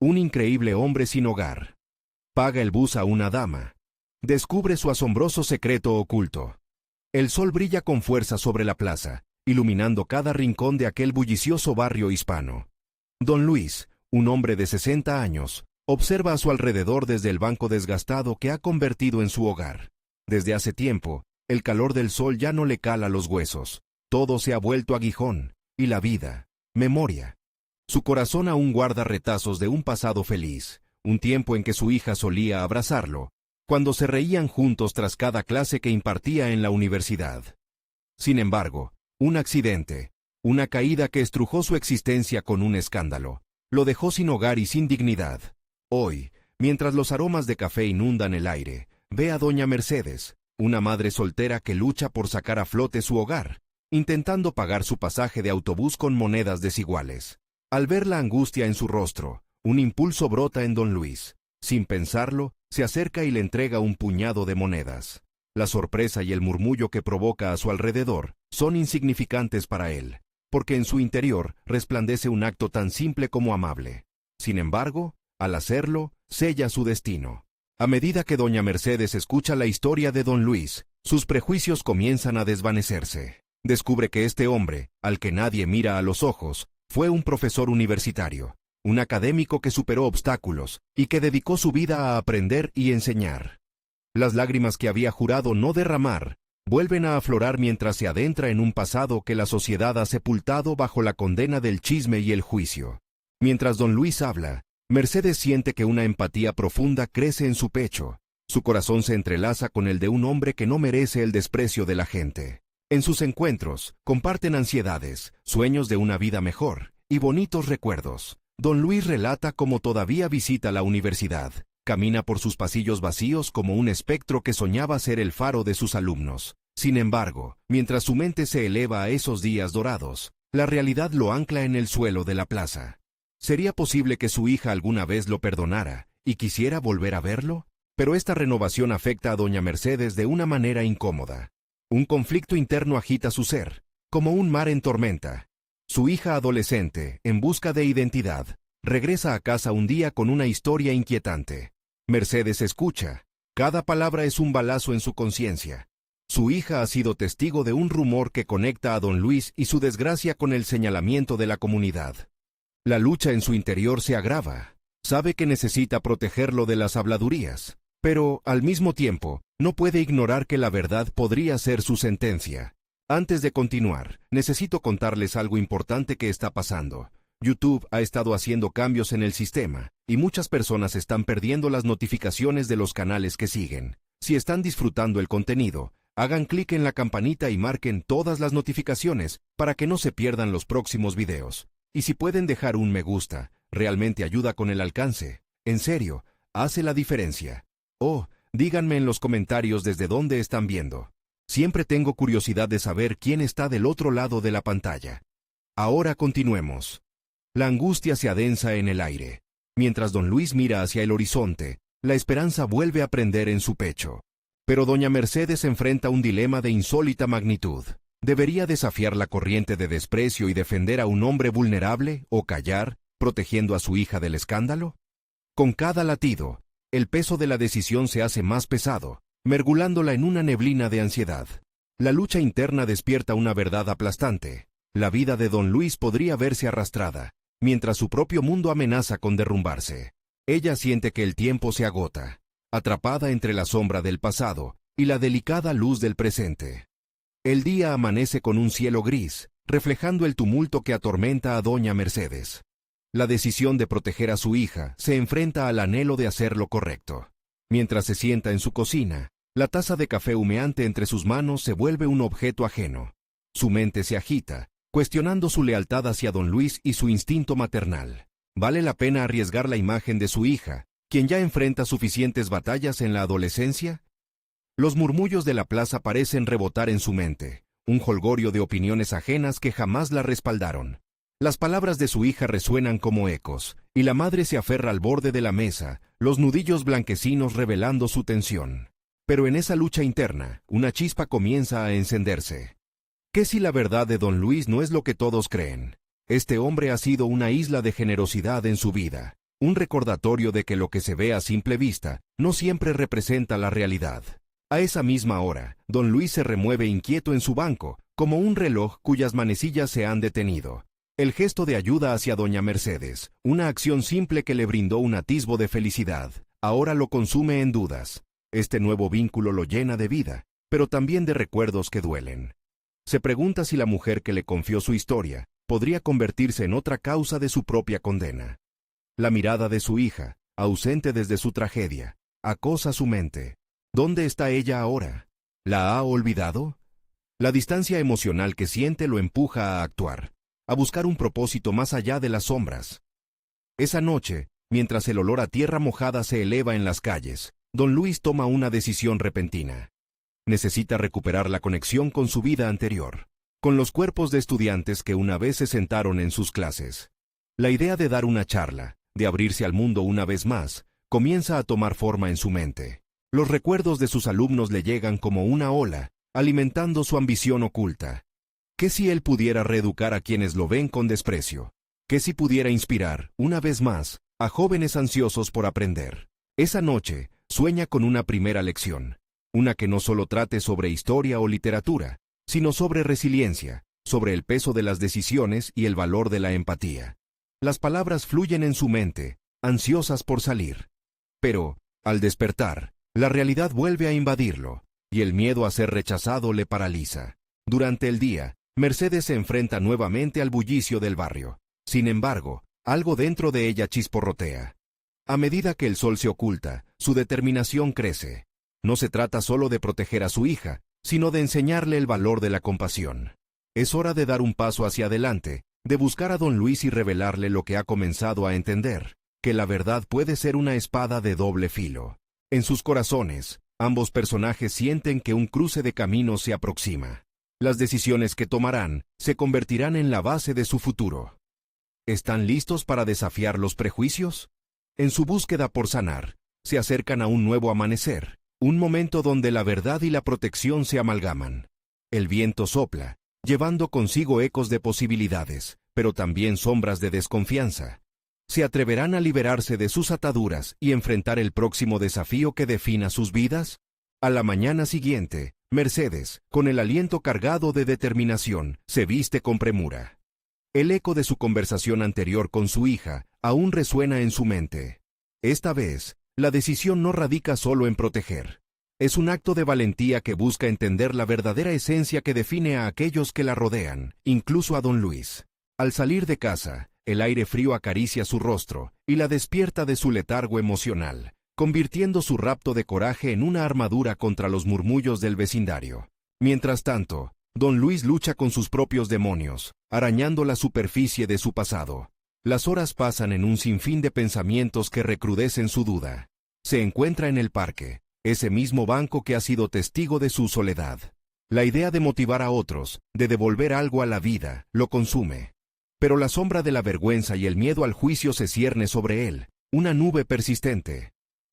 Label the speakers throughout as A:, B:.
A: Un increíble hombre sin hogar. Paga el bus a una dama. Descubre su asombroso secreto oculto. El sol brilla con fuerza sobre la plaza, iluminando cada rincón de aquel bullicioso barrio hispano. Don Luis, un hombre de 60 años, observa a su alrededor desde el banco desgastado que ha convertido en su hogar. Desde hace tiempo, el calor del sol ya no le cala los huesos. Todo se ha vuelto aguijón, y la vida, memoria. Su corazón aún guarda retazos de un pasado feliz, un tiempo en que su hija solía abrazarlo, cuando se reían juntos tras cada clase que impartía en la universidad. Sin embargo, un accidente, una caída que estrujó su existencia con un escándalo, lo dejó sin hogar y sin dignidad. Hoy, mientras los aromas de café inundan el aire, ve a doña Mercedes, una madre soltera que lucha por sacar a flote su hogar, intentando pagar su pasaje de autobús con monedas desiguales. Al ver la angustia en su rostro, un impulso brota en don Luis. Sin pensarlo, se acerca y le entrega un puñado de monedas. La sorpresa y el murmullo que provoca a su alrededor son insignificantes para él, porque en su interior resplandece un acto tan simple como amable. Sin embargo, al hacerlo, sella su destino. A medida que doña Mercedes escucha la historia de don Luis, sus prejuicios comienzan a desvanecerse. Descubre que este hombre, al que nadie mira a los ojos, fue un profesor universitario, un académico que superó obstáculos y que dedicó su vida a aprender y enseñar. Las lágrimas que había jurado no derramar vuelven a aflorar mientras se adentra en un pasado que la sociedad ha sepultado bajo la condena del chisme y el juicio. Mientras don Luis habla, Mercedes siente que una empatía profunda crece en su pecho. Su corazón se entrelaza con el de un hombre que no merece el desprecio de la gente. En sus encuentros, comparten ansiedades, sueños de una vida mejor y bonitos recuerdos. Don Luis relata cómo todavía visita la universidad. Camina por sus pasillos vacíos como un espectro que soñaba ser el faro de sus alumnos. Sin embargo, mientras su mente se eleva a esos días dorados, la realidad lo ancla en el suelo de la plaza. ¿Sería posible que su hija alguna vez lo perdonara y quisiera volver a verlo? Pero esta renovación afecta a doña Mercedes de una manera incómoda. Un conflicto interno agita su ser, como un mar en tormenta. Su hija adolescente, en busca de identidad, regresa a casa un día con una historia inquietante. Mercedes escucha. Cada palabra es un balazo en su conciencia. Su hija ha sido testigo de un rumor que conecta a don Luis y su desgracia con el señalamiento de la comunidad. La lucha en su interior se agrava. Sabe que necesita protegerlo de las habladurías, pero, al mismo tiempo, no puede ignorar que la verdad podría ser su sentencia. Antes de continuar, necesito contarles algo importante que está pasando. YouTube ha estado haciendo cambios en el sistema, y muchas personas están perdiendo las notificaciones de los canales que siguen. Si están disfrutando el contenido, hagan clic en la campanita y marquen todas las notificaciones para que no se pierdan los próximos videos. Y si pueden dejar un me gusta, realmente ayuda con el alcance. En serio, hace la diferencia. Oh, díganme en los comentarios desde dónde están viendo. Siempre tengo curiosidad de saber quién está del otro lado de la pantalla. Ahora continuemos. La angustia se adensa en el aire. Mientras don Luis mira hacia el horizonte, la esperanza vuelve a prender en su pecho. Pero doña Mercedes enfrenta un dilema de insólita magnitud. ¿Debería desafiar la corriente de desprecio y defender a un hombre vulnerable o callar, protegiendo a su hija del escándalo? Con cada latido, el peso de la decisión se hace más pesado, mergulándola en una neblina de ansiedad. La lucha interna despierta una verdad aplastante. La vida de don Luis podría verse arrastrada, mientras su propio mundo amenaza con derrumbarse. Ella siente que el tiempo se agota, atrapada entre la sombra del pasado y la delicada luz del presente. El día amanece con un cielo gris, reflejando el tumulto que atormenta a doña Mercedes. La decisión de proteger a su hija se enfrenta al anhelo de hacer lo correcto. Mientras se sienta en su cocina, la taza de café humeante entre sus manos se vuelve un objeto ajeno. Su mente se agita, cuestionando su lealtad hacia don Luis y su instinto maternal. ¿Vale la pena arriesgar la imagen de su hija, quien ya enfrenta suficientes batallas en la adolescencia? Los murmullos de la plaza parecen rebotar en su mente, un jolgorio de opiniones ajenas que jamás la respaldaron. Las palabras de su hija resuenan como ecos, y la madre se aferra al borde de la mesa, los nudillos blanquecinos revelando su tensión. Pero en esa lucha interna, una chispa comienza a encenderse. ¿Qué si la verdad de don Luis no es lo que todos creen? Este hombre ha sido una isla de generosidad en su vida, un recordatorio de que lo que se ve a simple vista no siempre representa la realidad. A esa misma hora, don Luis se remueve inquieto en su banco, como un reloj cuyas manecillas se han detenido. El gesto de ayuda hacia doña Mercedes, una acción simple que le brindó un atisbo de felicidad, ahora lo consume en dudas. Este nuevo vínculo lo llena de vida, pero también de recuerdos que duelen. Se pregunta si la mujer que le confió su historia podría convertirse en otra causa de su propia condena. La mirada de su hija, ausente desde su tragedia, acosa su mente. ¿Dónde está ella ahora? ¿La ha olvidado? La distancia emocional que siente lo empuja a actuar, a buscar un propósito más allá de las sombras. Esa noche, mientras el olor a tierra mojada se eleva en las calles, don Luis toma una decisión repentina. Necesita recuperar la conexión con su vida anterior, con los cuerpos de estudiantes que una vez se sentaron en sus clases. La idea de dar una charla, de abrirse al mundo una vez más, comienza a tomar forma en su mente. Los recuerdos de sus alumnos le llegan como una ola, alimentando su ambición oculta. ¿Qué si él pudiera reeducar a quienes lo ven con desprecio? ¿Qué si pudiera inspirar, una vez más, a jóvenes ansiosos por aprender? Esa noche, sueña con una primera lección, una que no solo trate sobre historia o literatura, sino sobre resiliencia, sobre el peso de las decisiones y el valor de la empatía. Las palabras fluyen en su mente, ansiosas por salir. Pero, al despertar, la realidad vuelve a invadirlo, y el miedo a ser rechazado le paraliza. Durante el día, Mercedes se enfrenta nuevamente al bullicio del barrio. Sin embargo, algo dentro de ella chisporrotea. A medida que el sol se oculta, su determinación crece. No se trata solo de proteger a su hija, sino de enseñarle el valor de la compasión. Es hora de dar un paso hacia adelante, de buscar a don Luis y revelarle lo que ha comenzado a entender, que la verdad puede ser una espada de doble filo. En sus corazones, ambos personajes sienten que un cruce de caminos se aproxima. Las decisiones que tomarán se convertirán en la base de su futuro. ¿Están listos para desafiar los prejuicios? En su búsqueda por sanar, se acercan a un nuevo amanecer, un momento donde la verdad y la protección se amalgaman. El viento sopla, llevando consigo ecos de posibilidades, pero también sombras de desconfianza. ¿Se atreverán a liberarse de sus ataduras y enfrentar el próximo desafío que defina sus vidas? A la mañana siguiente, Mercedes, con el aliento cargado de determinación, se viste con premura. El eco de su conversación anterior con su hija aún resuena en su mente. Esta vez, la decisión no radica solo en proteger. Es un acto de valentía que busca entender la verdadera esencia que define a aquellos que la rodean, incluso a don Luis. Al salir de casa, el aire frío acaricia su rostro y la despierta de su letargo emocional, convirtiendo su rapto de coraje en una armadura contra los murmullos del vecindario. Mientras tanto, don Luis lucha con sus propios demonios, arañando la superficie de su pasado. Las horas pasan en un sinfín de pensamientos que recrudecen su duda. Se encuentra en el parque, ese mismo banco que ha sido testigo de su soledad. La idea de motivar a otros, de devolver algo a la vida, lo consume. Pero la sombra de la vergüenza y el miedo al juicio se cierne sobre él, una nube persistente.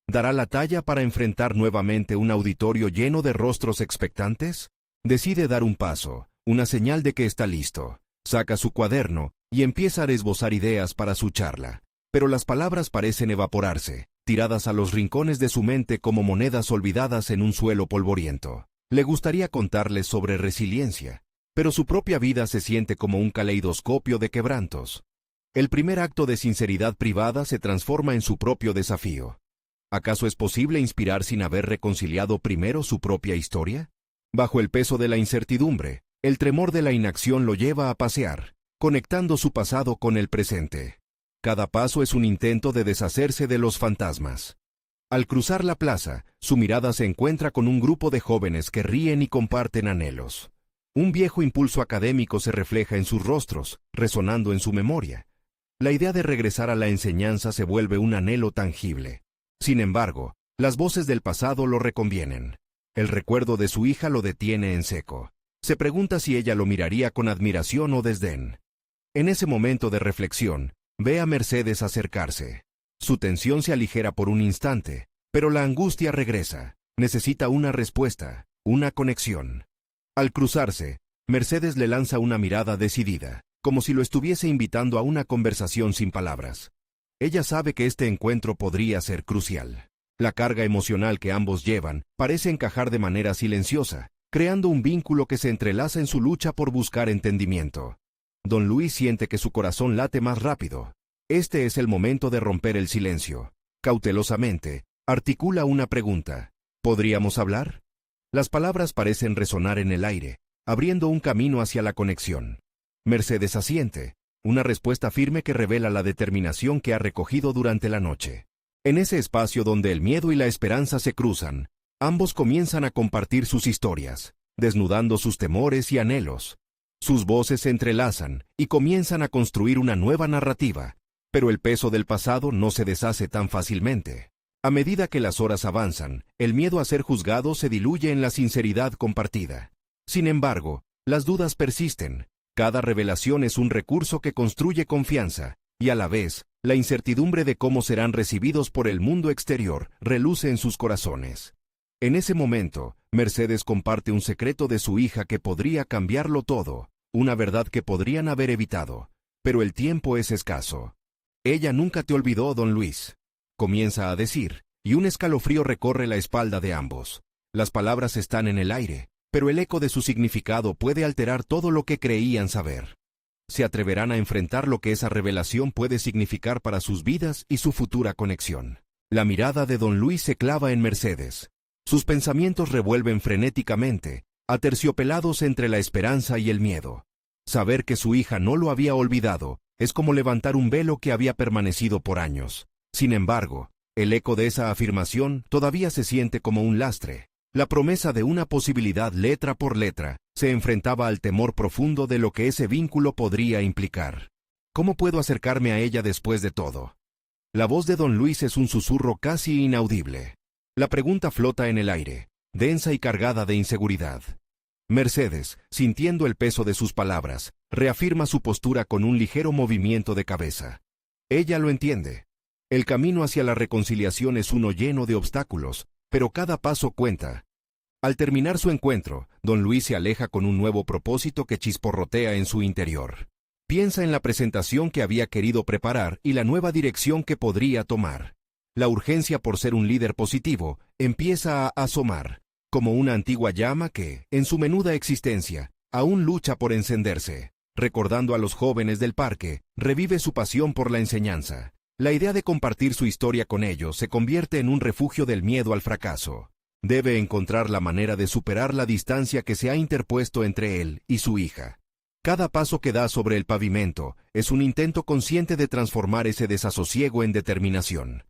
A: ¿Dará la talla para enfrentar nuevamente un auditorio lleno de rostros expectantes? Decide dar un paso, una señal de que está listo. Saca su cuaderno y empieza a esbozar ideas para su charla. Pero las palabras parecen evaporarse, tiradas a los rincones de su mente como monedas olvidadas en un suelo polvoriento. Le gustaría contarles sobre resiliencia, pero su propia vida se siente como un caleidoscopio de quebrantos. El primer acto de sinceridad privada se transforma en su propio desafío. ¿Acaso es posible inspirar sin haber reconciliado primero su propia historia? Bajo el peso de la incertidumbre, el tremor de la inacción lo lleva a pasear, conectando su pasado con el presente. Cada paso es un intento de deshacerse de los fantasmas. Al cruzar la plaza, su mirada se encuentra con un grupo de jóvenes que ríen y comparten anhelos. Un viejo impulso académico se refleja en sus rostros, resonando en su memoria. La idea de regresar a la enseñanza se vuelve un anhelo tangible. Sin embargo, las voces del pasado lo reconvienen. El recuerdo de su hija lo detiene en seco. Se pregunta si ella lo miraría con admiración o desdén. En ese momento de reflexión, ve a Mercedes acercarse. Su tensión se aligera por un instante, pero la angustia regresa. Necesita una respuesta, una conexión. Al cruzarse, Mercedes le lanza una mirada decidida, como si lo estuviese invitando a una conversación sin palabras. Ella sabe que este encuentro podría ser crucial. La carga emocional que ambos llevan parece encajar de manera silenciosa, creando un vínculo que se entrelaza en su lucha por buscar entendimiento. Don Luis siente que su corazón late más rápido. Este es el momento de romper el silencio. Cautelosamente, articula una pregunta. ¿Podríamos hablar? Las palabras parecen resonar en el aire, abriendo un camino hacia la conexión. Mercedes asiente, una respuesta firme que revela la determinación que ha recogido durante la noche. En ese espacio donde el miedo y la esperanza se cruzan, ambos comienzan a compartir sus historias, desnudando sus temores y anhelos. Sus voces se entrelazan y comienzan a construir una nueva narrativa, pero el peso del pasado no se deshace tan fácilmente. A medida que las horas avanzan, el miedo a ser juzgado se diluye en la sinceridad compartida. Sin embargo, las dudas persisten. Cada revelación es un recurso que construye confianza, y a la vez, la incertidumbre de cómo serán recibidos por el mundo exterior reluce en sus corazones. En ese momento, Mercedes comparte un secreto de su hija que podría cambiarlo todo, una verdad que podrían haber evitado, pero el tiempo es escaso. Ella nunca te olvidó, don Luis, comienza a decir, y un escalofrío recorre la espalda de ambos. Las palabras están en el aire, pero el eco de su significado puede alterar todo lo que creían saber. Se atreverán a enfrentar lo que esa revelación puede significar para sus vidas y su futura conexión. La mirada de don Luis se clava en Mercedes. Sus pensamientos revuelven frenéticamente, aterciopelados entre la esperanza y el miedo. Saber que su hija no lo había olvidado es como levantar un velo que había permanecido por años. Sin embargo, el eco de esa afirmación todavía se siente como un lastre. La promesa de una posibilidad letra por letra se enfrentaba al temor profundo de lo que ese vínculo podría implicar. ¿Cómo puedo acercarme a ella después de todo? La voz de don Luis es un susurro casi inaudible. La pregunta flota en el aire, densa y cargada de inseguridad. Mercedes, sintiendo el peso de sus palabras, reafirma su postura con un ligero movimiento de cabeza. Ella lo entiende. El camino hacia la reconciliación es uno lleno de obstáculos, pero cada paso cuenta. Al terminar su encuentro, don Luis se aleja con un nuevo propósito que chisporrotea en su interior. Piensa en la presentación que había querido preparar y la nueva dirección que podría tomar. La urgencia por ser un líder positivo empieza a asomar, como una antigua llama que, en su menuda existencia, aún lucha por encenderse. Recordando a los jóvenes del parque, revive su pasión por la enseñanza. La idea de compartir su historia con ellos se convierte en un refugio del miedo al fracaso. Debe encontrar la manera de superar la distancia que se ha interpuesto entre él y su hija. Cada paso que da sobre el pavimento es un intento consciente de transformar ese desasosiego en determinación.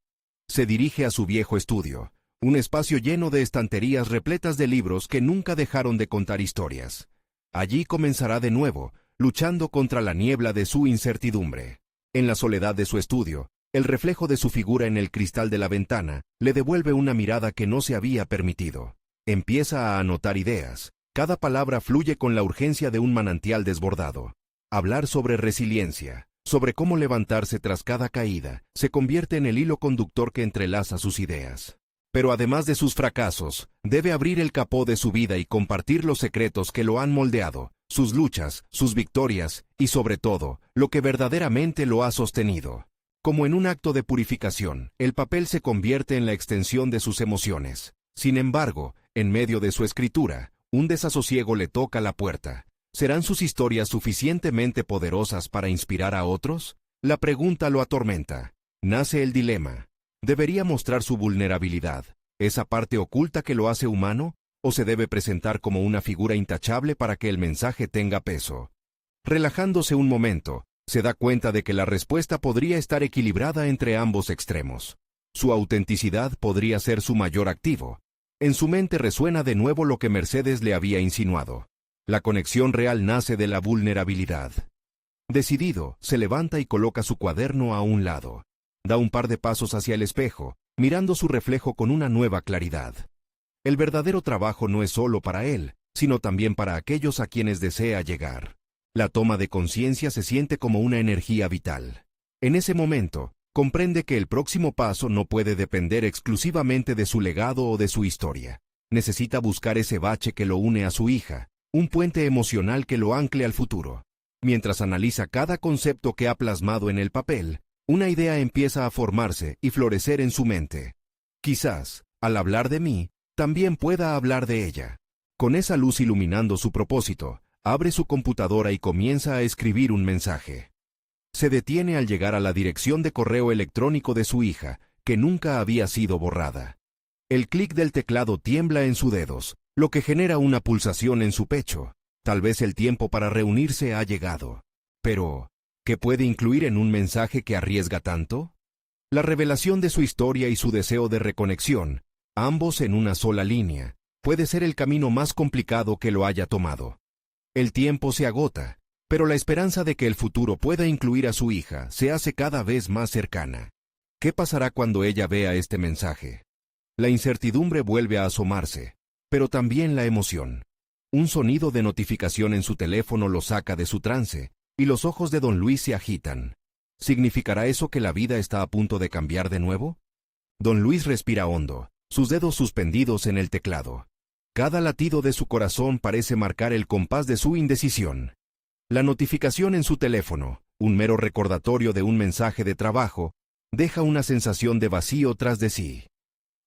A: Se dirige a su viejo estudio, un espacio lleno de estanterías repletas de libros que nunca dejaron de contar historias. Allí comenzará de nuevo, luchando contra la niebla de su incertidumbre. En la soledad de su estudio, el reflejo de su figura en el cristal de la ventana le devuelve una mirada que no se había permitido. Empieza a anotar ideas. Cada palabra fluye con la urgencia de un manantial desbordado. Hablar sobre resiliencia, sobre cómo levantarse tras cada caída, se convierte en el hilo conductor que entrelaza sus ideas. Pero además de sus fracasos, debe abrir el capó de su vida y compartir los secretos que lo han moldeado, sus luchas, sus victorias y sobre todo, lo que verdaderamente lo ha sostenido. Como en un acto de purificación, el papel se convierte en la extensión de sus emociones. Sin embargo, en medio de su escritura, un desasosiego le toca la puerta. ¿Serán sus historias suficientemente poderosas para inspirar a otros? La pregunta lo atormenta. Nace el dilema. ¿Debería mostrar su vulnerabilidad, esa parte oculta que lo hace humano, o se debe presentar como una figura intachable para que el mensaje tenga peso? Relajándose un momento, se da cuenta de que la respuesta podría estar equilibrada entre ambos extremos. Su autenticidad podría ser su mayor activo. En su mente resuena de nuevo lo que Mercedes le había insinuado. La conexión real nace de la vulnerabilidad. Decidido, se levanta y coloca su cuaderno a un lado. Da un par de pasos hacia el espejo, mirando su reflejo con una nueva claridad. El verdadero trabajo no es solo para él, sino también para aquellos a quienes desea llegar. La toma de conciencia se siente como una energía vital. En ese momento, comprende que el próximo paso no puede depender exclusivamente de su legado o de su historia. Necesita buscar ese bache que lo une a su hija, un puente emocional que lo ancle al futuro. Mientras analiza cada concepto que ha plasmado en el papel, Una idea empieza a formarse y florecer en su mente. Quizás, al hablar de mí, también pueda hablar de ella. Con esa luz iluminando su propósito, abre su computadora y comienza a escribir un mensaje. Se detiene al llegar a la dirección de correo electrónico de su hija, que nunca había sido borrada. El clic del teclado tiembla en sus dedos, lo que genera una pulsación en su pecho. Tal vez el tiempo para reunirse ha llegado. Pero, ¿qué puede incluir en un mensaje que arriesga tanto? La revelación de su historia y su deseo de reconexión, ambos en una sola línea, puede ser el camino más complicado que lo haya tomado. El tiempo se agota, pero la esperanza de que el futuro pueda incluir a su hija se hace cada vez más cercana. ¿Qué pasará cuando ella vea este mensaje? La incertidumbre vuelve a asomarse, pero también la emoción. Un sonido de notificación en su teléfono lo saca de su trance, y los ojos de don Luis se agitan. ¿Significará eso que la vida está a punto de cambiar de nuevo? Don Luis respira hondo, sus dedos suspendidos en el teclado. Cada latido de su corazón parece marcar el compás de su indecisión. La notificación en su teléfono, un mero recordatorio de un mensaje de trabajo, deja una sensación de vacío tras de sí.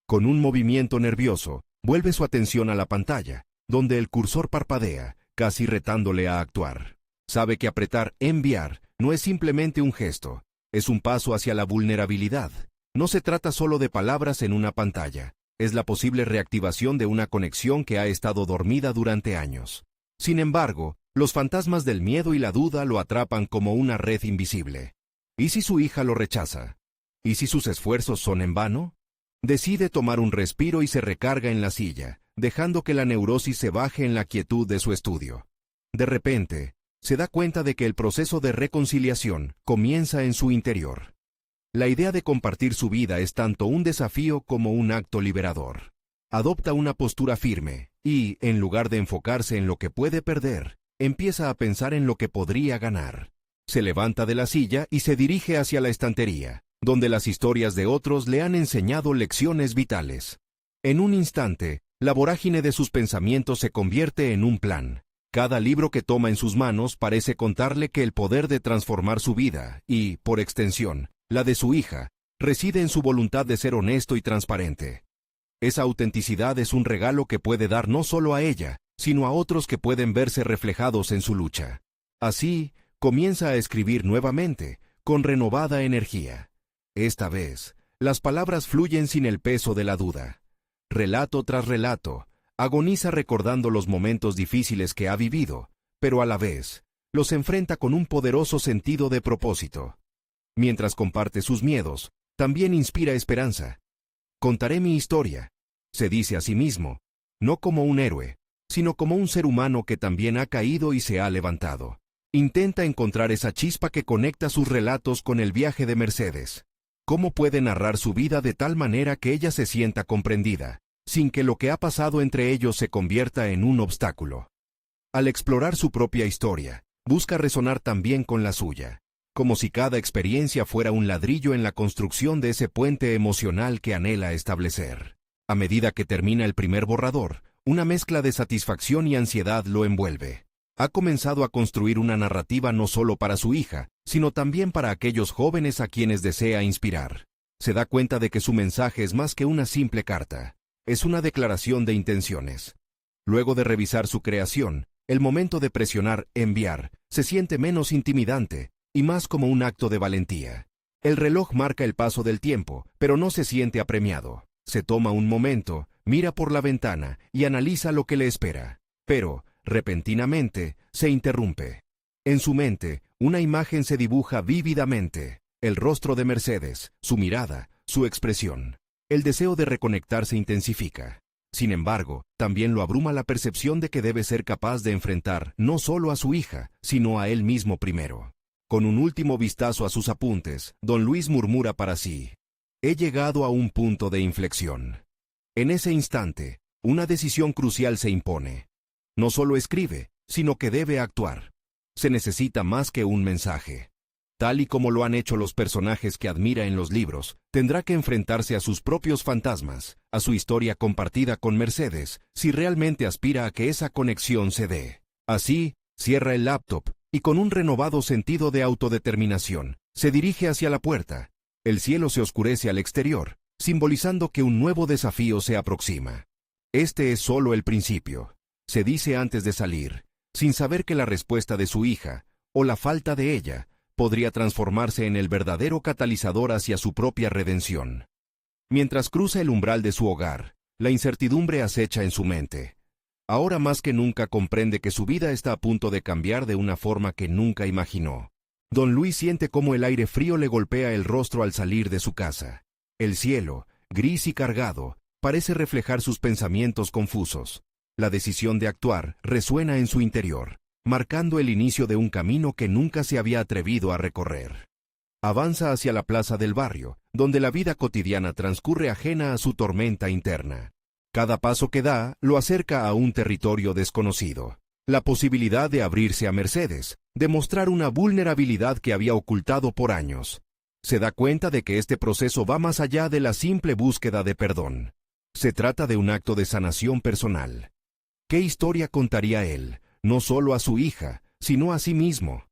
A: Con un movimiento nervioso, vuelve su atención a la pantalla, donde el cursor parpadea, casi retándole a actuar. Sabe que apretar enviar no es simplemente un gesto, es un paso hacia la vulnerabilidad. No se trata solo de palabras en una pantalla, es la posible reactivación de una conexión que ha estado dormida durante años. Sin embargo, los fantasmas del miedo y la duda lo atrapan como una red invisible. ¿Y si su hija lo rechaza? ¿Y si sus esfuerzos son en vano? Decide tomar un respiro y se recarga en la silla, dejando que la neurosis se baje en la quietud de su estudio. De repente, se da cuenta de que el proceso de reconciliación comienza en su interior. La idea de compartir su vida es tanto un desafío como un acto liberador. Adopta una postura firme y, en lugar de enfocarse en lo que puede perder, empieza a pensar en lo que podría ganar. Se levanta de la silla y se dirige hacia la estantería, donde las historias de otros le han enseñado lecciones vitales. En un instante, la vorágine de sus pensamientos se convierte en un plan. Cada libro que toma en sus manos parece contarle que el poder de transformar su vida y, por extensión, la de su hija, reside en su voluntad de ser honesto y transparente. Esa autenticidad es un regalo que puede dar no solo a ella, sino a otros que pueden verse reflejados en su lucha. Así, comienza a escribir nuevamente, con renovada energía. Esta vez, las palabras fluyen sin el peso de la duda. Relato tras relato, agoniza recordando los momentos difíciles que ha vivido, pero a la vez, los enfrenta con un poderoso sentido de propósito. Mientras comparte sus miedos, también inspira esperanza. Contaré mi historia, se dice a sí mismo, no como un héroe, sino como un ser humano que también ha caído y se ha levantado. Intenta encontrar esa chispa que conecta sus relatos con el viaje de Mercedes. ¿Cómo puede narrar su vida de tal manera que ella se sienta comprendida, sin que lo que ha pasado entre ellos se convierta en un obstáculo? Al explorar su propia historia, busca resonar también con la suya, como si cada experiencia fuera un ladrillo en la construcción de ese puente emocional que anhela establecer. A medida que termina el primer borrador, una mezcla de satisfacción y ansiedad lo envuelve. Ha comenzado a construir una narrativa no solo para su hija, sino también para aquellos jóvenes a quienes desea inspirar. Se da cuenta de que su mensaje es más que una simple carta. Es una declaración de intenciones. Luego de revisar su creación, el momento de presionar enviar se siente menos intimidante y más como un acto de valentía. El reloj marca el paso del tiempo, pero no se siente apremiado. Se toma un momento, mira por la ventana y analiza lo que le espera. Pero, repentinamente, se interrumpe. En su mente, una imagen se dibuja vívidamente. El rostro de Mercedes, su mirada, su expresión. El deseo de reconectar se intensifica. Sin embargo, también lo abruma la percepción de que debe ser capaz de enfrentar no solo a su hija, sino a él mismo primero. Con un último vistazo a sus apuntes, don Luis murmura para sí: he llegado a un punto de inflexión. En ese instante, una decisión crucial se impone. No solo escribe, sino que debe actuar. Se necesita más que un mensaje. Tal y como lo han hecho los personajes que admira en los libros, tendrá que enfrentarse a sus propios fantasmas, a su historia compartida con Mercedes, si realmente aspira a que esa conexión se dé. Así, cierra el laptop, y con un renovado sentido de autodeterminación, Se dirige hacia la puerta. El cielo se oscurece al exterior, simbolizando que un nuevo desafío se aproxima. Este es solo el principio, se dice antes de salir, sin saber que la respuesta de su hija, o la falta de ella, podría transformarse en el verdadero catalizador hacia su propia redención. Mientras cruza el umbral de su hogar, la incertidumbre acecha en su mente. Ahora más que nunca comprende que su vida está a punto de cambiar de una forma que nunca imaginó. Don Luis siente cómo el aire frío le golpea el rostro al salir de su casa. El cielo, gris y cargado, parece reflejar sus pensamientos confusos. La decisión de actuar resuena en su interior, marcando el inicio de un camino que nunca se había atrevido a recorrer. Avanza hacia la plaza del barrio, donde la vida cotidiana transcurre ajena a su tormenta interna. Cada paso que da lo acerca a un territorio desconocido. La posibilidad de abrirse a Mercedes, de mostrar una vulnerabilidad que había ocultado por años. Se da cuenta de que este proceso va más allá de la simple búsqueda de perdón. Se trata de un acto de sanación personal. ¿Qué historia contaría él, no solo a su hija, sino a sí mismo?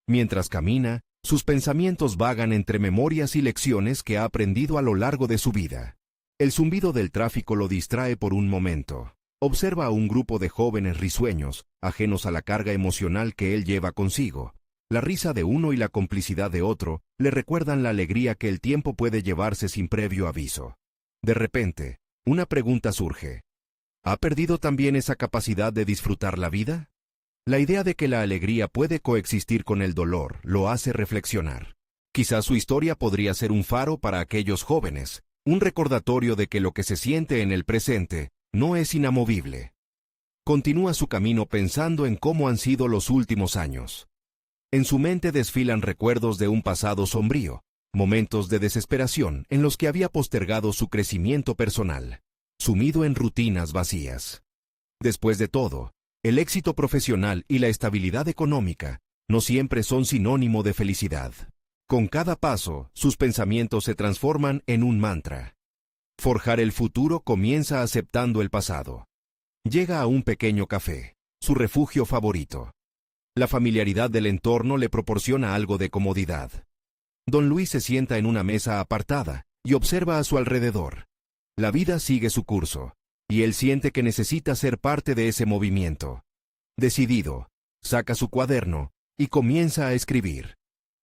A: Mientras camina, sus pensamientos vagan entre memorias y lecciones que ha aprendido a lo largo de su vida. El zumbido del tráfico lo distrae por un momento. Observa a un grupo de jóvenes risueños, ajenos a la carga emocional que él lleva consigo. La risa de uno y la complicidad de otro le recuerdan la alegría que el tiempo puede llevarse sin previo aviso. De repente, una pregunta surge. ¿Ha perdido también esa capacidad de disfrutar la vida? La idea de que la alegría puede coexistir con el dolor lo hace reflexionar. Quizás su historia podría ser un faro para aquellos jóvenes, un recordatorio de que lo que se siente en el presente no es inamovible. Continúa su camino pensando en cómo han sido los últimos años. En su mente desfilan recuerdos de un pasado sombrío, momentos de desesperación en los que había postergado su crecimiento personal, sumido en rutinas vacías. Después de todo, el éxito profesional y la estabilidad económica no siempre son sinónimo de felicidad. Con cada paso, sus pensamientos se transforman en un mantra. Forjar el futuro comienza aceptando el pasado. Llega a un pequeño café, su refugio favorito. La familiaridad del entorno le proporciona algo de comodidad. Don Luis se sienta en una mesa apartada y observa a su alrededor. La vida sigue su curso, y él siente que necesita ser parte de ese movimiento. Decidido, saca su cuaderno y comienza a escribir.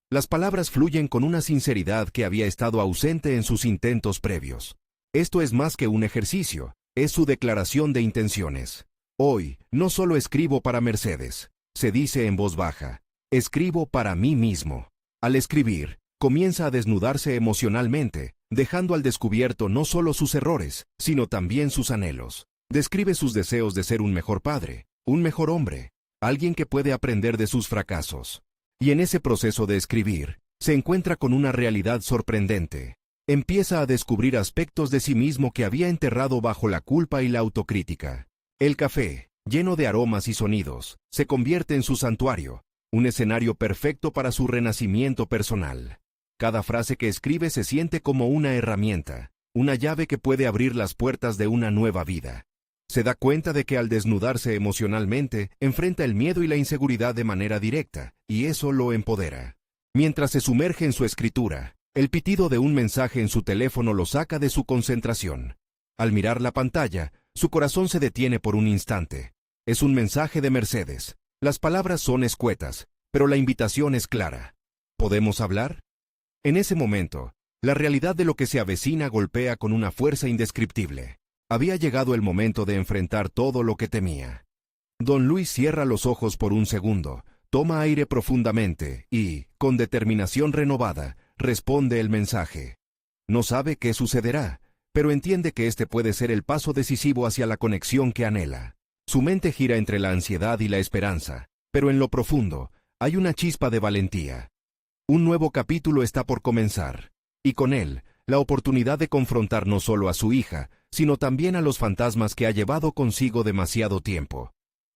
A: Las palabras fluyen con una sinceridad que había estado ausente en sus intentos previos. Esto es más que un ejercicio, es su declaración de intenciones. Hoy, no solo escribo para Mercedes, se dice en voz baja, escribo para mí mismo. Al escribir, comienza a desnudarse emocionalmente, dejando al descubierto no solo sus errores, sino también sus anhelos. Describe sus deseos de ser un mejor padre, un mejor hombre, alguien que puede aprender de sus fracasos. Y en ese proceso de escribir, se encuentra con una realidad sorprendente. Empieza a descubrir aspectos de sí mismo que había enterrado bajo la culpa y la autocrítica. El café, lleno de aromas y sonidos, se convierte en su santuario, un escenario perfecto para su renacimiento personal. Cada frase que escribe se siente como una herramienta, una llave que puede abrir las puertas de una nueva vida. Se da cuenta de que al desnudarse emocionalmente, enfrenta el miedo y la inseguridad de manera directa, y eso lo empodera. Mientras se sumerge en su escritura, el pitido de un mensaje en su teléfono lo saca de su concentración. Al mirar la pantalla, su corazón se detiene por un instante. Es un mensaje de Mercedes. Las palabras son escuetas, pero la invitación es clara. ¿Podemos hablar? En ese momento, la realidad de lo que se avecina golpea con una fuerza indescriptible. Había llegado el momento de enfrentar todo lo que temía. Don Luis cierra los ojos por un segundo, toma aire profundamente y, con determinación renovada, responde el mensaje. No sabe qué sucederá, pero entiende que este puede ser el paso decisivo hacia la conexión que anhela. Su mente gira entre la ansiedad y la esperanza, pero en lo profundo hay una chispa de valentía. Un nuevo capítulo está por comenzar, y con él, la oportunidad de confrontar no solo a su hija, sino también a los fantasmas que ha llevado consigo demasiado tiempo.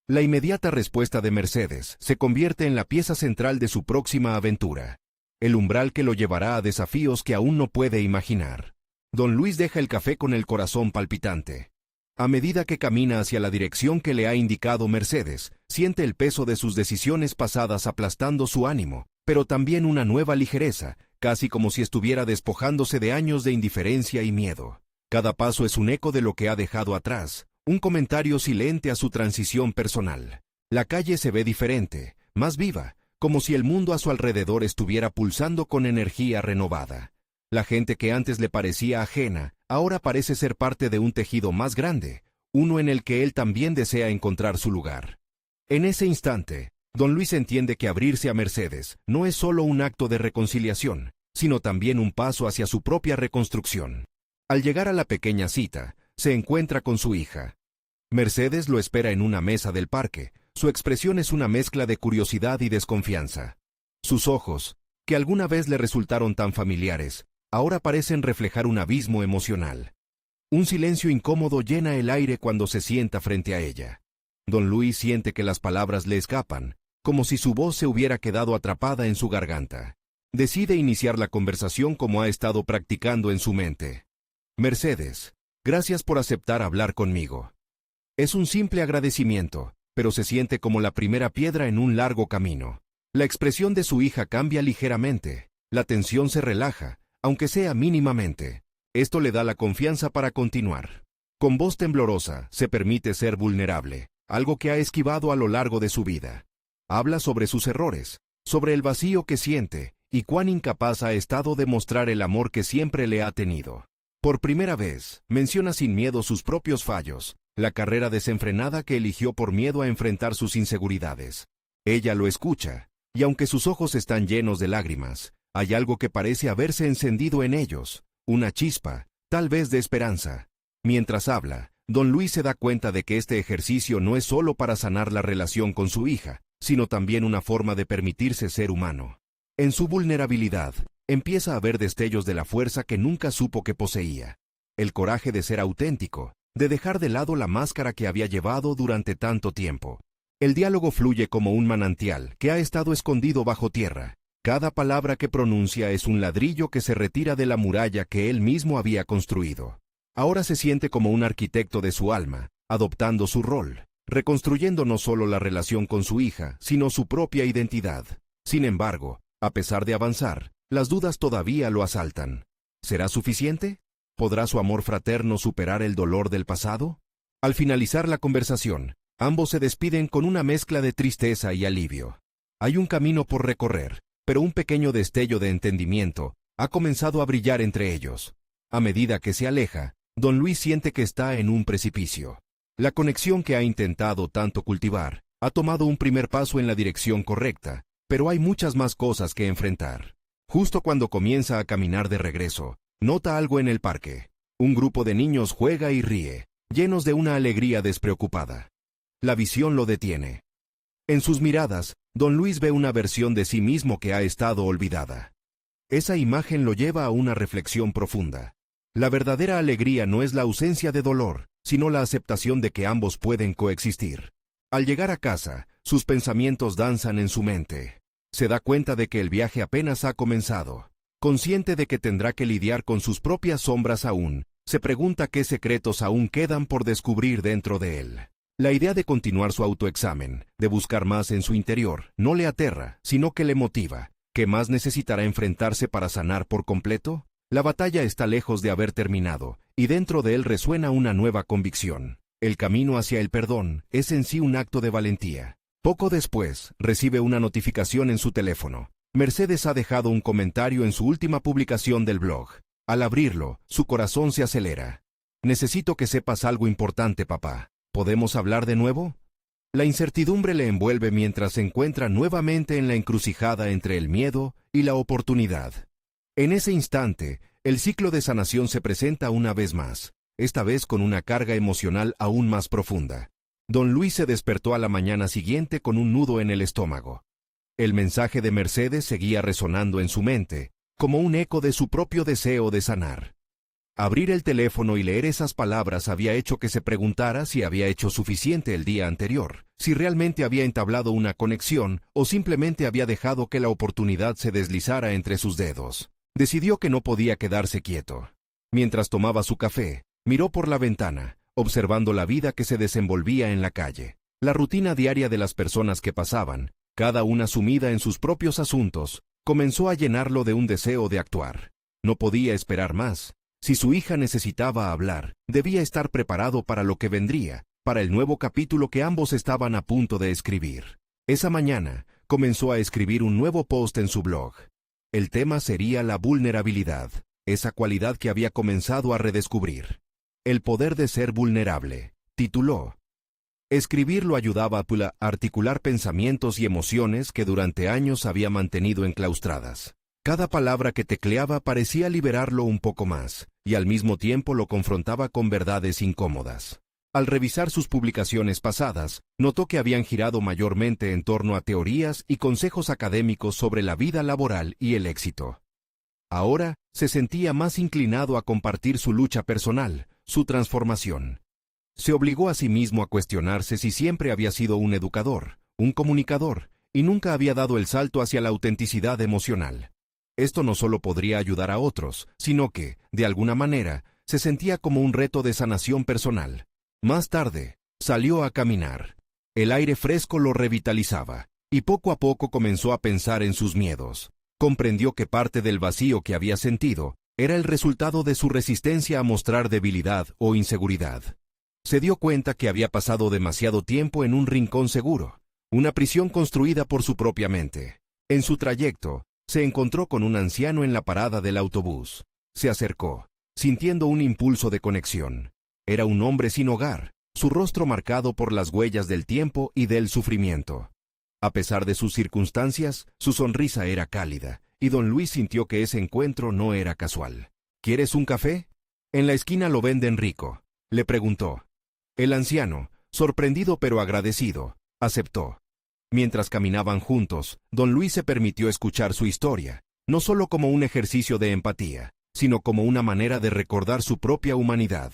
A: La inmediata respuesta de Mercedes se convierte en la pieza central de su próxima aventura, el umbral que lo llevará a desafíos que aún no puede imaginar. Don Luis deja el café con el corazón palpitante. A medida que camina hacia la dirección que le ha indicado Mercedes, siente el peso de sus decisiones pasadas aplastando su ánimo, pero también una nueva ligereza, casi como si estuviera despojándose de años de indiferencia y miedo. Cada paso es un eco de lo que ha dejado atrás, un comentario silente a su transición personal. La calle se ve diferente, más viva, como si el mundo a su alrededor estuviera pulsando con energía renovada. La gente que antes le parecía ajena, ahora parece ser parte de un tejido más grande, uno en el que él también desea encontrar su lugar. En ese instante, don Luis entiende que abrirse a Mercedes no es solo un acto de reconciliación, sino también un paso hacia su propia reconstrucción. Al llegar a la pequeña cita, se encuentra con su hija. Mercedes lo espera en una mesa del parque. Su expresión es una mezcla de curiosidad y desconfianza. Sus ojos, que alguna vez le resultaron tan familiares, ahora parecen reflejar un abismo emocional. Un silencio incómodo llena el aire cuando se sienta frente a ella. Don Luis siente que las palabras le escapan, como si su voz se hubiera quedado atrapada en su garganta. Decide iniciar la conversación como ha estado practicando en su mente. Mercedes, gracias por aceptar hablar conmigo. Es un simple agradecimiento, pero se siente como la primera piedra en un largo camino. La expresión de su hija cambia ligeramente, la tensión se relaja, aunque sea mínimamente. Esto le da la confianza para continuar. Con voz temblorosa, se permite ser vulnerable, algo que ha esquivado a lo largo de su vida. Habla sobre sus errores, sobre el vacío que siente, y cuán incapaz ha estado de mostrar el amor que siempre le ha tenido. Por primera vez, menciona sin miedo sus propios fallos, la carrera desenfrenada que eligió por miedo a enfrentar sus inseguridades. Ella lo escucha, y aunque sus ojos están llenos de lágrimas, hay algo que parece haberse encendido en ellos, una chispa, tal vez de esperanza. Mientras habla, don Luis se da cuenta de que este ejercicio no es solo para sanar la relación con su hija, sino también una forma de permitirse ser humano. En su vulnerabilidad, empieza a ver destellos de la fuerza que nunca supo que poseía. El coraje de ser auténtico, de dejar de lado la máscara que había llevado durante tanto tiempo. El diálogo fluye como un manantial que ha estado escondido bajo tierra. Cada palabra que pronuncia es un ladrillo que se retira de la muralla que él mismo había construido. Ahora se siente como un arquitecto de su alma, adoptando su rol, reconstruyendo no solo la relación con su hija, sino su propia identidad. Sin embargo, a pesar de avanzar, las dudas todavía lo asaltan. ¿Será suficiente? ¿Podrá su amor fraterno superar el dolor del pasado? Al finalizar la conversación, ambos se despiden con una mezcla de tristeza y alivio. Hay un camino por recorrer, pero un pequeño destello de entendimiento ha comenzado a brillar entre ellos. A medida que se aleja, don Luis siente que está en un precipicio. La conexión que ha intentado tanto cultivar ha tomado un primer paso en la dirección correcta, pero hay muchas más cosas que enfrentar. Justo cuando comienza a caminar de regreso, nota algo en el parque. Un grupo de niños juega y ríe, llenos de una alegría despreocupada. La visión lo detiene. En sus miradas, don Luis ve una versión de sí mismo que ha estado olvidada. Esa imagen lo lleva a una reflexión profunda. La verdadera alegría no es la ausencia de dolor, sino la aceptación de que ambos pueden coexistir. Al llegar a casa, sus pensamientos danzan en su mente. Se da cuenta de que el viaje apenas ha comenzado. Consciente de que tendrá que lidiar con sus propias sombras aún, se pregunta qué secretos aún quedan por descubrir dentro de él. La idea de continuar su autoexamen, de buscar más en su interior, no le aterra, sino que le motiva. ¿Qué más necesitará enfrentarse para sanar por completo? La batalla está lejos de haber terminado, y dentro de él resuena una nueva convicción. El camino hacia el perdón es en sí un acto de valentía. Poco después, recibe una notificación en su teléfono. Mercedes ha dejado un comentario en su última publicación del blog. Al abrirlo, su corazón se acelera. Necesito que sepas algo importante, papá. ¿Podemos hablar de nuevo? La incertidumbre le envuelve mientras se encuentra nuevamente en la encrucijada entre el miedo y la oportunidad. En ese instante, el ciclo de sanación se presenta una vez más, esta vez con una carga emocional aún más profunda. Don Luis se despertó a la mañana siguiente con un nudo en el estómago. El mensaje de Mercedes seguía resonando en su mente, como un eco de su propio deseo de sanar. Abrir el teléfono y leer esas palabras había hecho que se preguntara si había hecho suficiente el día anterior, si realmente había entablado una conexión o simplemente había dejado que la oportunidad se deslizara entre sus dedos. Decidió que no podía quedarse quieto. Mientras tomaba su café, miró por la ventana, observando la vida que se desenvolvía en la calle, la rutina diaria de las personas que pasaban, cada una sumida en sus propios asuntos, comenzó a llenarlo de un deseo de actuar. No podía esperar más. Si su hija necesitaba hablar, debía estar preparado para lo que vendría, para el nuevo capítulo que ambos estaban a punto de escribir. Esa mañana, comenzó a escribir un nuevo post en su blog. El tema sería la vulnerabilidad, esa cualidad que había comenzado a redescubrir. El poder de ser vulnerable, tituló. Escribir lo ayudaba a articular pensamientos y emociones que durante años había mantenido enclaustradas. Cada palabra que tecleaba parecía liberarlo un poco más, y al mismo tiempo lo confrontaba con verdades incómodas. Al revisar sus publicaciones pasadas, notó que habían girado mayormente en torno a teorías y consejos académicos sobre la vida laboral y el éxito. Ahora, se sentía más inclinado a compartir su lucha personal, su transformación. Se obligó a sí mismo a cuestionarse si siempre había sido un educador, un comunicador, y nunca había dado el salto hacia la autenticidad emocional. Esto no solo podría ayudar a otros, sino que, de alguna manera, se sentía como un reto de sanación personal. Más tarde, salió a caminar. El aire fresco lo revitalizaba, y poco a poco comenzó a pensar en sus miedos. Comprendió que parte del vacío que había sentido era el resultado de su resistencia a mostrar debilidad o inseguridad. Se dio cuenta que había pasado demasiado tiempo en un rincón seguro, una prisión construida por su propia mente. En su trayecto, se encontró con un anciano en la parada del autobús. Se acercó, sintiendo un impulso de conexión. Era un hombre sin hogar, su rostro marcado por las huellas del tiempo y del sufrimiento. A pesar de sus circunstancias, su sonrisa era cálida, y don Luis sintió que ese encuentro no era casual. ¿Quieres un café? En la esquina lo venden rico, le preguntó. El anciano, sorprendido pero agradecido, aceptó. Mientras caminaban juntos, don Luis se permitió escuchar su historia, no solo como un ejercicio de empatía, sino como una manera de recordar su propia humanidad.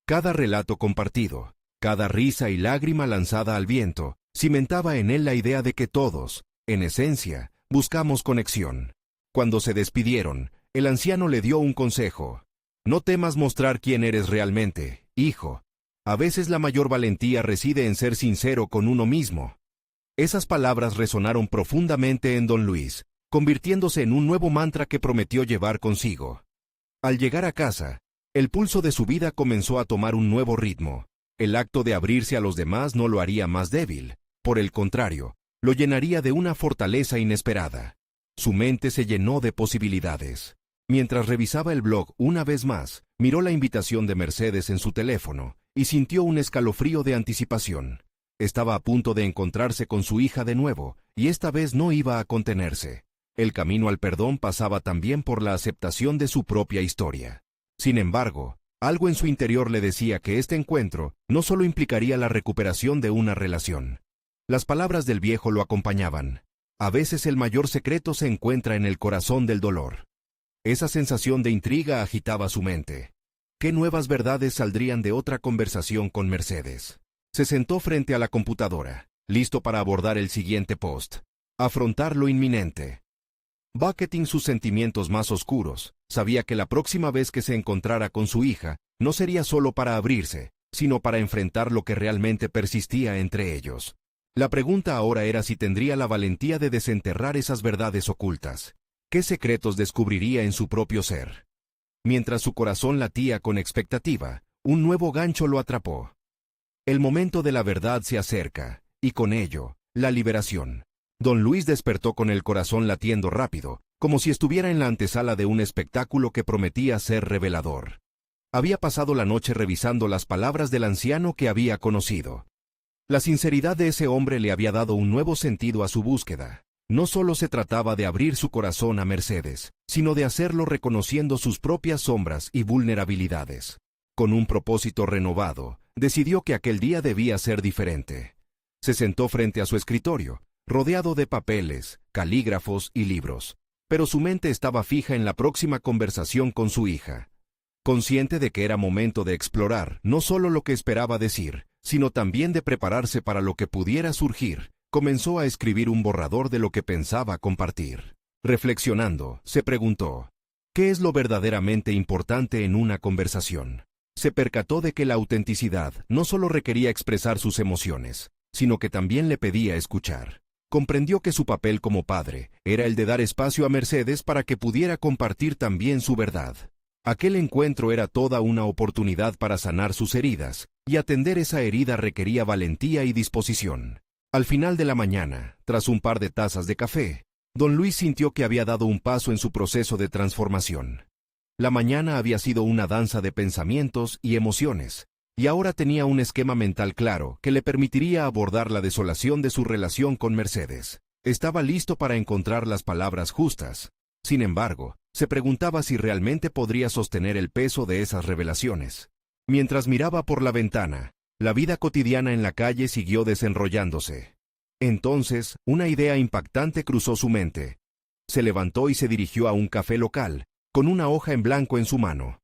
A: Cada relato compartido, cada risa y lágrima lanzada al viento, cimentaba en él la idea de que todos, en esencia, buscamos conexión. Cuando se despidieron, el anciano le dio un consejo. No temas mostrar quién eres realmente, hijo. A veces la mayor valentía reside en ser sincero con uno mismo. Esas palabras resonaron profundamente en don Luis, convirtiéndose en un nuevo mantra que prometió llevar consigo. Al llegar a casa, el pulso de su vida comenzó a tomar un nuevo ritmo. El acto de abrirse a los demás no lo haría más débil, por el contrario, lo llenaría de una fortaleza inesperada. Su mente se llenó de posibilidades. Mientras revisaba el blog una vez más, miró la invitación de Mercedes en su teléfono y sintió un escalofrío de anticipación. Estaba a punto de encontrarse con su hija de nuevo, y esta vez no iba a contenerse. El camino al perdón pasaba también por la aceptación de su propia historia. Sin embargo, algo en su interior le decía que este encuentro no solo implicaría la recuperación de una relación. Las palabras del viejo lo acompañaban. A veces el mayor secreto se encuentra en el corazón del dolor. Esa sensación de intriga agitaba su mente. ¿Qué nuevas verdades saldrían de otra conversación con Mercedes? Se sentó frente a la computadora, listo para abordar el siguiente post. Afrontar lo inminente. Bucketing sus sentimientos más oscuros, sabía que la próxima vez que se encontrara con su hija, no sería solo para abrirse, sino para enfrentar lo que realmente persistía entre ellos. La pregunta ahora era si tendría la valentía de desenterrar esas verdades ocultas. ¿Qué secretos descubriría en su propio ser? Mientras su corazón latía con expectativa, un nuevo gancho lo atrapó. El momento de la verdad se acerca, y con ello, la liberación. Don Luis despertó con el corazón latiendo rápido, como si estuviera en la antesala de un espectáculo que prometía ser revelador. Había pasado la noche revisando las palabras del anciano que había conocido. La sinceridad de ese hombre le había dado un nuevo sentido a su búsqueda. No solo se trataba de abrir su corazón a Mercedes, sino de hacerlo reconociendo sus propias sombras y vulnerabilidades. Con un propósito renovado, decidió que aquel día debía ser diferente. Se sentó frente a su escritorio, rodeado de papeles, calígrafos y libros, pero su mente estaba fija en la próxima conversación con su hija. Consciente de que era momento de explorar no solo lo que esperaba decir, sino también de prepararse para lo que pudiera surgir, comenzó a escribir un borrador de lo que pensaba compartir. Reflexionando, se preguntó, ¿qué es lo verdaderamente importante en una conversación? Se percató de que la autenticidad no solo requería expresar sus emociones, sino que también le pedía escuchar. comprendió que su papel como padre era el de dar espacio a Mercedes para que pudiera compartir también su verdad. Aquel encuentro era toda una oportunidad para sanar sus heridas, y atender esa herida requería valentía y disposición. Al final de la mañana, tras un par de tazas de café, don Luis sintió que había dado un paso en su proceso de transformación. La mañana había sido una danza de pensamientos y emociones, y ahora tenía un esquema mental claro que le permitiría abordar la desolación de su relación con Mercedes. Estaba listo para encontrar las palabras justas. Sin embargo, se preguntaba si realmente podría sostener el peso de esas revelaciones. Mientras miraba por la ventana, la vida cotidiana en la calle siguió desenrollándose. Entonces, una idea impactante cruzó su mente. Se levantó y se dirigió a un café local, con una hoja en blanco en su mano.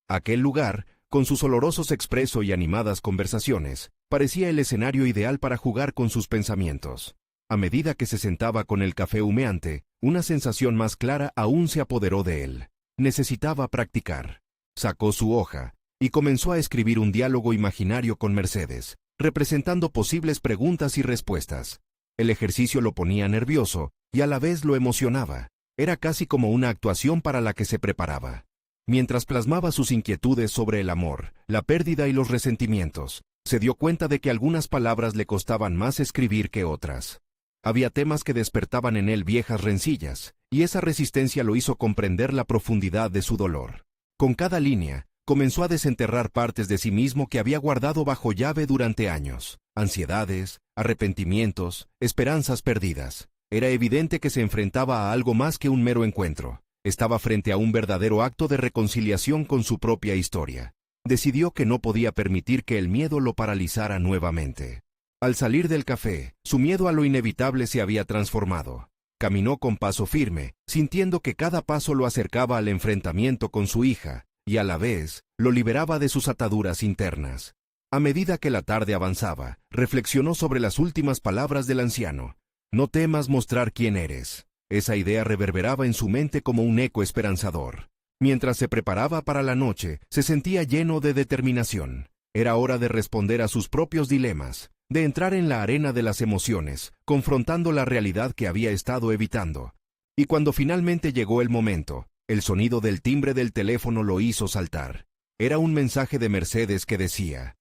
A: Aquel lugar, con sus olorosos expreso y animadas conversaciones, parecía el escenario ideal para jugar con sus pensamientos. A medida que se sentaba con el café humeante, una sensación más clara aún se apoderó de él. Necesitaba practicar. Sacó su hoja y comenzó a escribir un diálogo imaginario con Mercedes, representando posibles preguntas y respuestas. El ejercicio lo ponía nervioso y a la vez lo emocionaba. Era casi como una actuación para la que se preparaba. Mientras plasmaba sus inquietudes sobre el amor, la pérdida y los resentimientos, se dio cuenta de que algunas palabras le costaban más escribir que otras. Había temas que despertaban en él viejas rencillas, y esa resistencia lo hizo comprender la profundidad de su dolor. Con cada línea, comenzó a desenterrar partes de sí mismo que había guardado bajo llave durante años: ansiedades, arrepentimientos, esperanzas perdidas. Era evidente que se enfrentaba a algo más que un mero encuentro. Estaba frente a un verdadero acto de reconciliación con su propia historia. Decidió que no podía permitir que el miedo lo paralizara nuevamente. Al salir del café, su miedo a lo inevitable se había transformado. Caminó con paso firme, sintiendo que cada paso lo acercaba al enfrentamiento con su hija, y a la vez, lo liberaba de sus ataduras internas. A medida que la tarde avanzaba, reflexionó sobre las últimas palabras del anciano. No temas mostrar quién eres. Esa idea reverberaba en su mente como un eco esperanzador. Mientras se preparaba para la noche, se sentía lleno de determinación. Era hora de responder a sus propios dilemas, de entrar en la arena de las emociones, confrontando la realidad que había estado evitando. Y cuando finalmente llegó el momento, el sonido del timbre del teléfono lo hizo saltar. Era un mensaje de Mercedes que decía: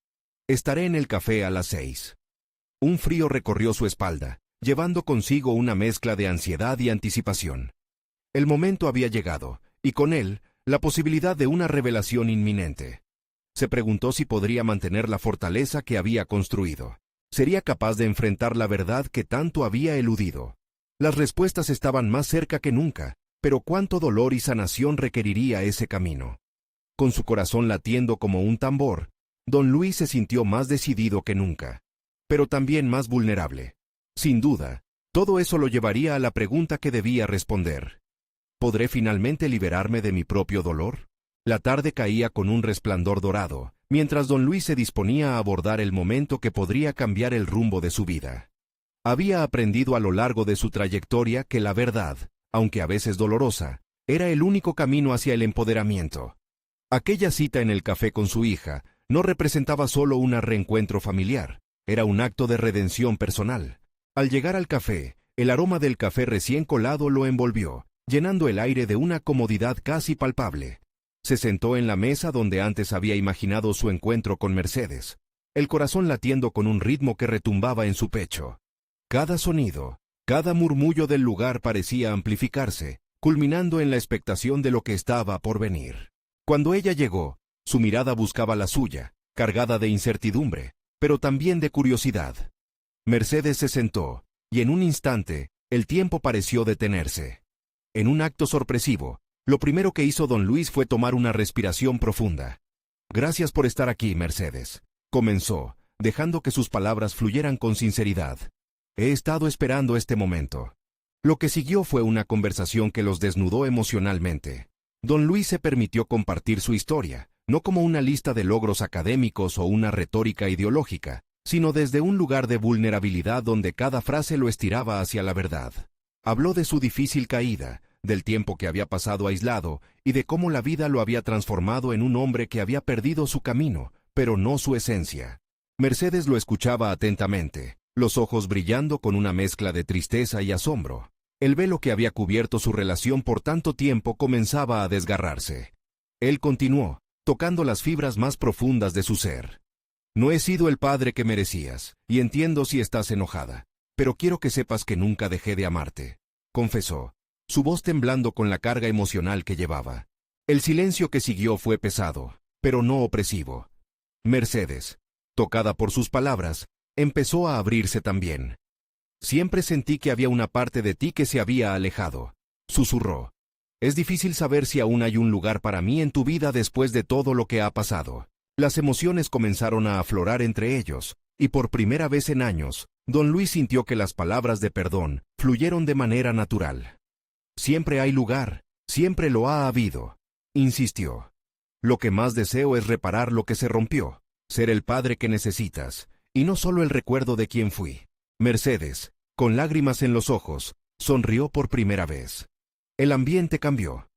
A: «Estaré en el café a las 6». Un frío recorrió su espalda, llevando consigo una mezcla de ansiedad y anticipación. El momento había llegado, y con él, la posibilidad de una revelación inminente. Se preguntó si podría mantener la fortaleza que había construido. ¿Sería capaz de enfrentar la verdad que tanto había eludido? Las respuestas estaban más cerca que nunca, pero cuánto dolor y sanación requeriría ese camino. Con su corazón latiendo como un tambor, don Luis se sintió más decidido que nunca, pero también más vulnerable. Sin duda, todo eso lo llevaría a la pregunta que debía responder. ¿Podré finalmente liberarme de mi propio dolor? La tarde caía con un resplandor dorado, mientras don Luis se disponía a abordar el momento que podría cambiar el rumbo de su vida. Había aprendido a lo largo de su trayectoria que la verdad, aunque a veces dolorosa, era el único camino hacia el empoderamiento. Aquella cita en el café con su hija no representaba solo un reencuentro familiar, era un acto de redención personal. Al llegar al café, el aroma del café recién colado lo envolvió, llenando el aire de una comodidad casi palpable. Se sentó en la mesa donde antes había imaginado su encuentro con Mercedes, el corazón latiendo con un ritmo que retumbaba en su pecho. Cada sonido, cada murmullo del lugar parecía amplificarse, culminando en la expectación de lo que estaba por venir. Cuando ella llegó, su mirada buscaba la suya, cargada de incertidumbre, pero también de curiosidad. Mercedes se sentó, y en un instante, el tiempo pareció detenerse. En un acto sorpresivo, lo primero que hizo don Luis fue tomar una respiración profunda. «Gracias por estar aquí, Mercedes», comenzó, dejando que sus palabras fluyeran con sinceridad. «He estado esperando este momento». Lo que siguió fue una conversación que los desnudó emocionalmente. Don Luis se permitió compartir su historia, no como una lista de logros académicos o una retórica ideológica, sino desde un lugar de vulnerabilidad donde cada frase lo estiraba hacia la verdad. Habló de su difícil caída, del tiempo que había pasado aislado y de cómo la vida lo había transformado en un hombre que había perdido su camino, pero no su esencia. Mercedes lo escuchaba atentamente, los ojos brillando con una mezcla de tristeza y asombro. El velo que había cubierto su relación por tanto tiempo comenzaba a desgarrarse. Él continuó, tocando las fibras más profundas de su ser. No he sido el padre que merecías, y entiendo si estás enojada, pero quiero que sepas que nunca dejé de amarte, confesó, su voz temblando con la carga emocional que llevaba. El silencio que siguió fue pesado, pero no opresivo. Mercedes, tocada por sus palabras, empezó a abrirse también. Siempre sentí que había una parte de ti que se había alejado, susurró. Es difícil saber si aún hay un lugar para mí en tu vida después de todo lo que ha pasado. Las emociones comenzaron a aflorar entre ellos, y por primera vez en años, don Luis sintió que las palabras de perdón fluyeron de manera natural. Siempre hay lugar, siempre lo ha habido, insistió. Lo que más deseo es reparar lo que se rompió, ser el padre que necesitas, y no solo el recuerdo de quién fui. Mercedes, con lágrimas en los ojos, sonrió por primera vez. El ambiente cambió.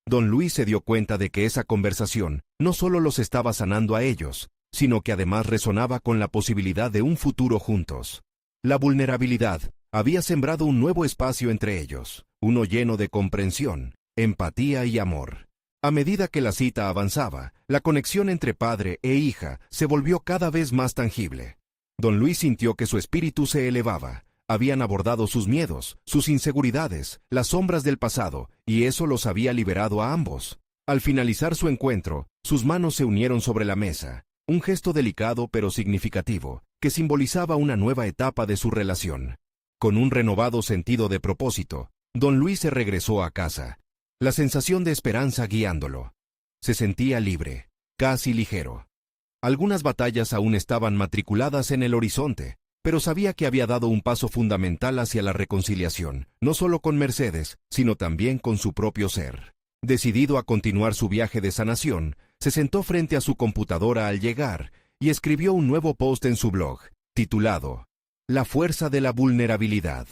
A: Don Luis se dio cuenta de que esa conversación no solo los estaba sanando a ellos, sino que además resonaba con la posibilidad de un futuro juntos. La vulnerabilidad había sembrado un nuevo espacio entre ellos, uno lleno de comprensión, empatía y amor. A medida que la cita avanzaba, la conexión entre padre e hija se volvió cada vez más tangible. Don Luis sintió que su espíritu se elevaba. Habían abordado sus miedos, sus inseguridades, las sombras del pasado, y eso los había liberado a ambos. Al finalizar su encuentro, sus manos se unieron sobre la mesa, un gesto delicado pero significativo, que simbolizaba una nueva etapa de su relación. Con un renovado sentido de propósito, don Luis se regresó a casa, la sensación de esperanza guiándolo. Se sentía libre, casi ligero. Algunas batallas aún estaban matriculadas en el horizonte, pero sabía que había dado un paso fundamental hacia la reconciliación, no solo con Mercedes, sino también con su propio ser. Decidido a continuar su viaje de sanación, se sentó frente a su computadora al llegar y escribió un nuevo post en su blog, titulado La fuerza de la vulnerabilidad.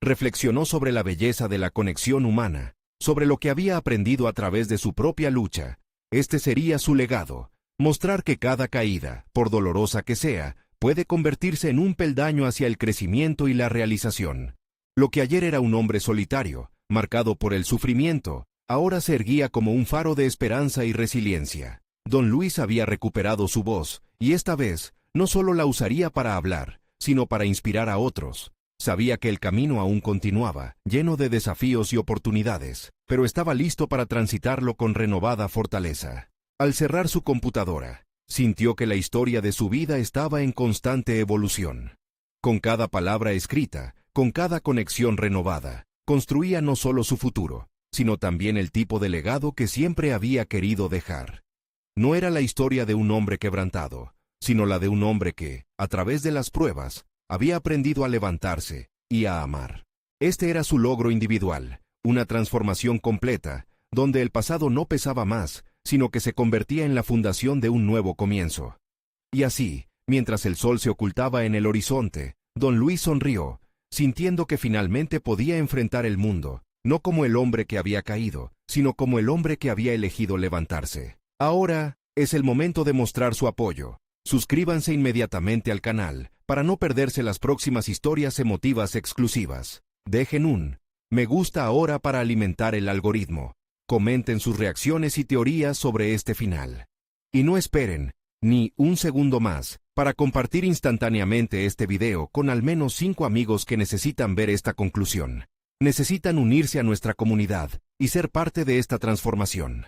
A: Reflexionó sobre la belleza de la conexión humana, sobre lo que había aprendido a través de su propia lucha. Este sería su legado, mostrar que cada caída, por dolorosa que sea, puede convertirse en un peldaño hacia el crecimiento y la realización. Lo que ayer era un hombre solitario, marcado por el sufrimiento, ahora se erguía como un faro de esperanza y resiliencia. Don Luis había recuperado su voz, y esta vez, no solo la usaría para hablar, sino para inspirar a otros. Sabía que el camino aún continuaba, lleno de desafíos y oportunidades, pero estaba listo para transitarlo con renovada fortaleza. Al cerrar su computadora, sintió que la historia de su vida estaba en constante evolución. Con cada palabra escrita, con cada conexión renovada, construía no solo su futuro, sino también el tipo de legado que siempre había querido dejar. No era la historia de un hombre quebrantado, sino la de un hombre que, a través de las pruebas, había aprendido a levantarse y a amar. Este era su logro individual, una transformación completa, donde el pasado no pesaba más, sino que se convertía en la fundación de un nuevo comienzo. Y así, mientras el sol se ocultaba en el horizonte, don Luis sonrió, sintiendo que finalmente podía enfrentar el mundo, no como el hombre que había caído, sino como el hombre que había elegido levantarse. Ahora es el momento de mostrar su apoyo. Suscríbanse inmediatamente al canal, para no perderse las próximas historias emotivas exclusivas. Dejen un me gusta ahora para alimentar el algoritmo. Comenten sus reacciones y teorías sobre este final. Y no esperen ni un segundo más para compartir instantáneamente este video con al menos 5 amigos que necesitan ver esta conclusión. Necesitan unirse a nuestra comunidad y ser parte de esta transformación.